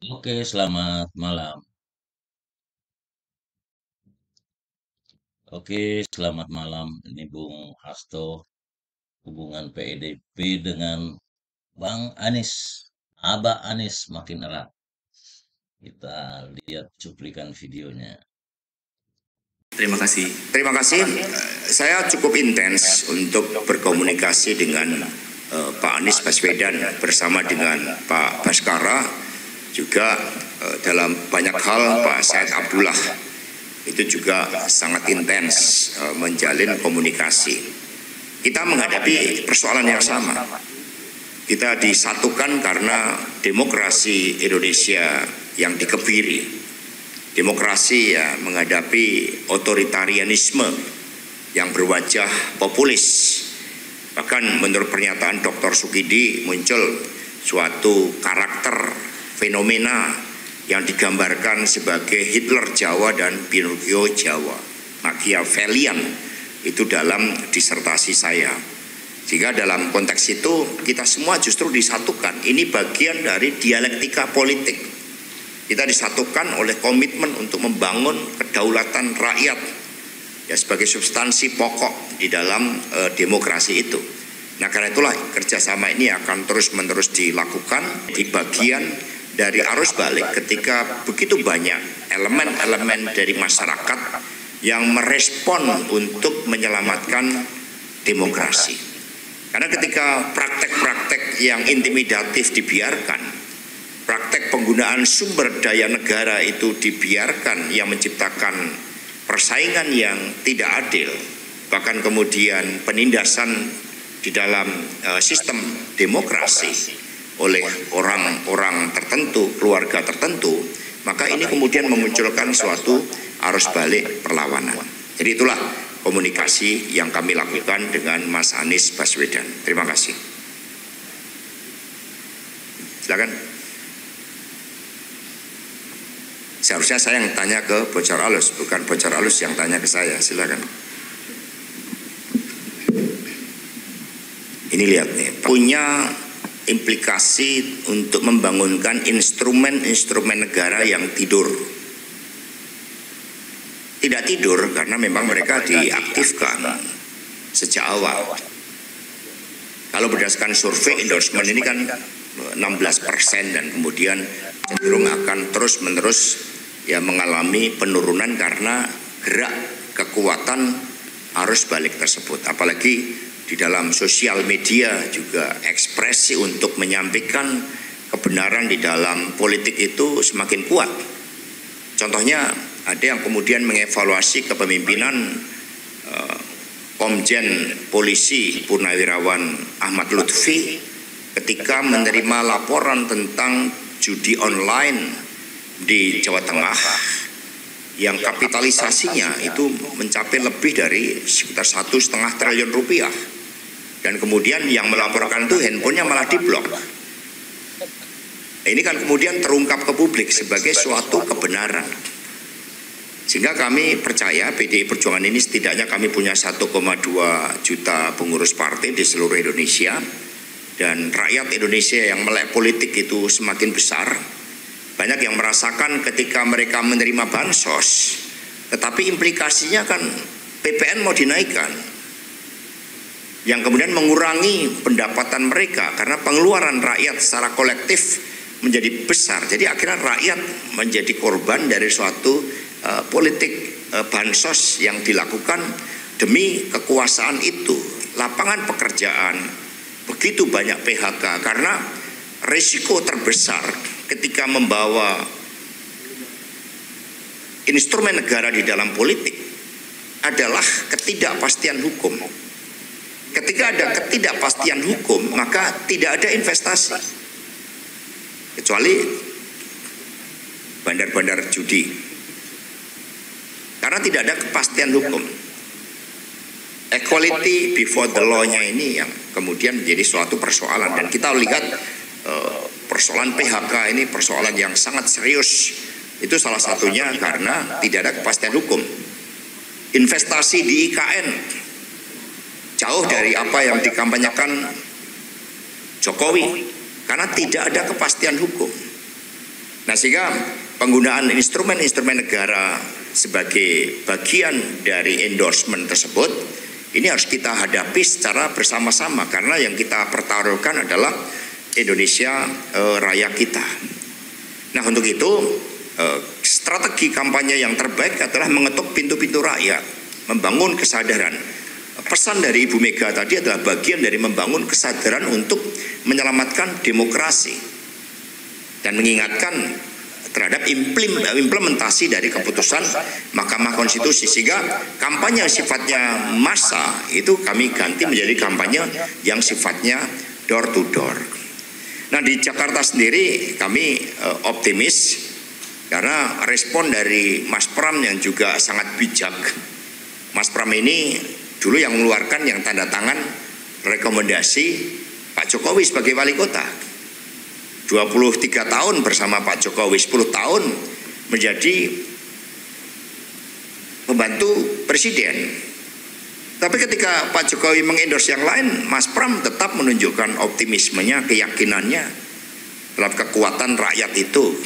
Oke, selamat malam. Oke, selamat malam. Ini Bung Hasto, hubungan PDIP dengan Bang Anies, Abah Anies makin erat. Kita lihat cuplikan videonya. Terima kasih. Terima kasih. Saya cukup intens untuk berkomunikasi dengan Pak Anies Baswedan bersama dengan Pak Baskara, juga dalam banyak hal Pak Said Abdullah itu juga sangat intens menjalin komunikasi. Kita menghadapi persoalan yang sama. Kita disatukan karena demokrasi Indonesia yang dikebiri. Demokrasi ya menghadapi otoritarianisme yang berwajah populis. Bahkan menurut pernyataan Dr. Sukidi muncul suatu karakter fenomena yang digambarkan sebagai Hitler Jawa dan Pinocchio Jawa, Machiavellian itu dalam disertasi saya. Sehingga dalam konteks itu kita semua justru disatukan. Ini bagian dari dialektika politik. Kita disatukan oleh komitmen untuk membangun kedaulatan rakyat ya sebagai substansi pokok di dalam demokrasi itu. Nah, karena itulah kerjasama ini akan terus-menerus dilakukan di bagian dari arus balik ketika begitu banyak elemen-elemen dari masyarakat yang merespon untuk menyelamatkan demokrasi. Karena ketika praktek-praktek yang intimidatif dibiarkan, praktek penggunaan sumber daya negara itu dibiarkan yang menciptakan persaingan yang tidak adil, bahkan kemudian penindasan di dalam sistem demokrasi oleh orang-orang tertentu, keluarga tertentu, maka ini kemudian memunculkan suatu arus balik perlawanan. Jadi itulah komunikasi yang kami lakukan dengan Mas Anies Baswedan. Terima kasih. Silakan. Seharusnya saya yang tanya ke Bocor Alus, bukan Bocor Alus yang tanya ke saya. Silakan. Ini lihat nih, punya implikasi untuk membangunkan instrumen-instrumen negara yang tidur. Tidak tidur karena memang mereka diaktifkan sejak awal. Kalau berdasarkan survei endorsement ini kan 16% dan kemudian cenderung akan terus-menerus ya mengalami penurunan karena gerak kekuatan arus balik tersebut. Apalagi di dalam sosial media juga ekspresi untuk menyampaikan kebenaran di dalam politik itu semakin kuat. Contohnya ada yang kemudian mengevaluasi kepemimpinan Komjen Polisi Purnawirawan Ahmad Lutfi ketika menerima laporan tentang judi online di Jawa Tengah yang kapitalisasinya itu mencapai lebih dari sekitar 1,5 triliun rupiah, dan kemudian yang melaporkan itu handphonenya malah diblok. Ini kan kemudian terungkap ke publik sebagai suatu kebenaran, sehingga kami percaya PDI Perjuangan ini setidaknya kami punya 1,2 juta pengurus partai di seluruh Indonesia, dan rakyat Indonesia yang melek politik itu semakin besar. Banyak yang merasakan ketika mereka menerima bansos, tetapi implikasinya kan PPN mau dinaikkan, yang kemudian mengurangi pendapatan mereka karena pengeluaran rakyat secara kolektif menjadi besar. Jadi akhirnya rakyat menjadi korban dari suatu politik bansos yang dilakukan demi kekuasaan itu. Lapangan pekerjaan, begitu banyak PHK karena risiko terbesar ketika membawa instrumen negara di dalam politik adalah ketidakpastian hukum. Ketika ada ketidakpastian hukum, maka tidak ada investasi, kecuali bandar-bandar judi, karena tidak ada kepastian hukum. Equality before the law-nya ini yang kemudian menjadi suatu persoalan, dan kita lihat persoalan PHK ini persoalan yang sangat serius. Itu salah satunya karena tidak ada kepastian hukum. Investasi di IKN jauh dari apa yang dikampanyekan Jokowi karena tidak ada kepastian hukum. Nah, Nah, sehingga penggunaan instrumen-instrumen negara sebagai bagian dari endorsement tersebut ini harus kita hadapi secara bersama-sama, karena yang kita pertaruhkan adalah Indonesia Raya kita. Nah, untuk itu strategi kampanye yang terbaik adalah mengetuk pintu-pintu rakyat, membangun kesadaran. Pesan dari Ibu Mega tadi adalah bagian dari membangun kesadaran untuk menyelamatkan demokrasi dan mengingatkan terhadap implementasi dari keputusan Mahkamah Konstitusi, sehingga kampanye yang sifatnya massa itu kami ganti menjadi kampanye yang sifatnya door to door. Nah, di Jakarta sendiri kami optimis karena respon dari Mas Pram yang juga sangat bijak. Mas Pram ini dulu yang mengeluarkan yang tanda tangan rekomendasi Pak Jokowi sebagai wali kota. 23 tahun bersama Pak Jokowi, 10 tahun menjadi pembantu presiden. Tapi ketika Pak Jokowi mengendorse yang lain, Mas Pram tetap menunjukkan optimismenya, keyakinannya terhadap kekuatan rakyat itu.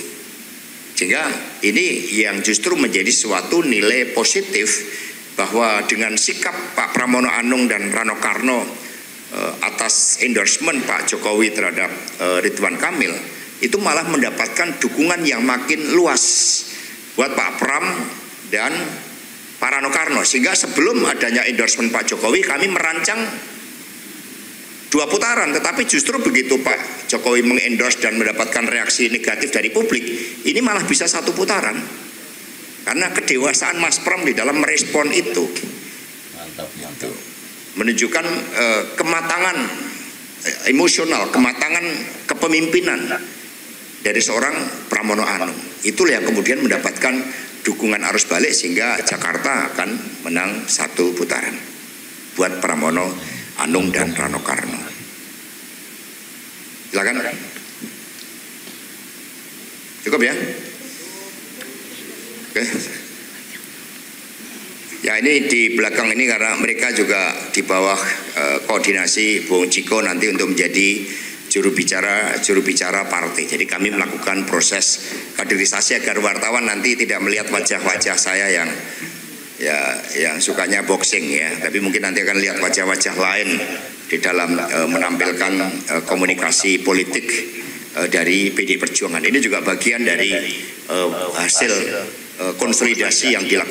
Sehingga ini yang justru menjadi suatu nilai positif bahwa dengan sikap Pak Pramono Anung dan Rano Karno atas endorsement Pak Jokowi terhadap Ridwan Kamil, itu malah mendapatkan dukungan yang makin luas buat Pak Pram dan Pak Rano Karno. Sehingga sebelum adanya endorsement Pak Jokowi, kami merancang 2 putaran, tetapi justru begitu Pak Jokowi mengendorse dan mendapatkan reaksi negatif dari publik, ini malah bisa 1 putaran karena kedewasaan Mas Pram di dalam merespon itu. Mantap. Menunjukkan kematangan emosional, kematangan kepemimpinan dari seorang Pramono Anung. Itulah yang kemudian mendapatkan dukungan arus balik sehingga Jakarta akan menang 1 putaran buat Pramono Anung dan Rano Karno. Silakan. Cukup ya? Oke. Ya, ini di belakang ini karena mereka juga di bawah koordinasi Bung Ciko nanti untuk menjadi juru bicara partai. Jadi kami melakukan proses kaderisasi agar wartawan nanti tidak melihat wajah-wajah saya yang sukanya boxing ya, tapi mungkin nanti akan lihat wajah-wajah lain di dalam menampilkan komunikasi politik dari PD Perjuangan. Ini juga bagian dari hasil konsolidasi yang dilakukan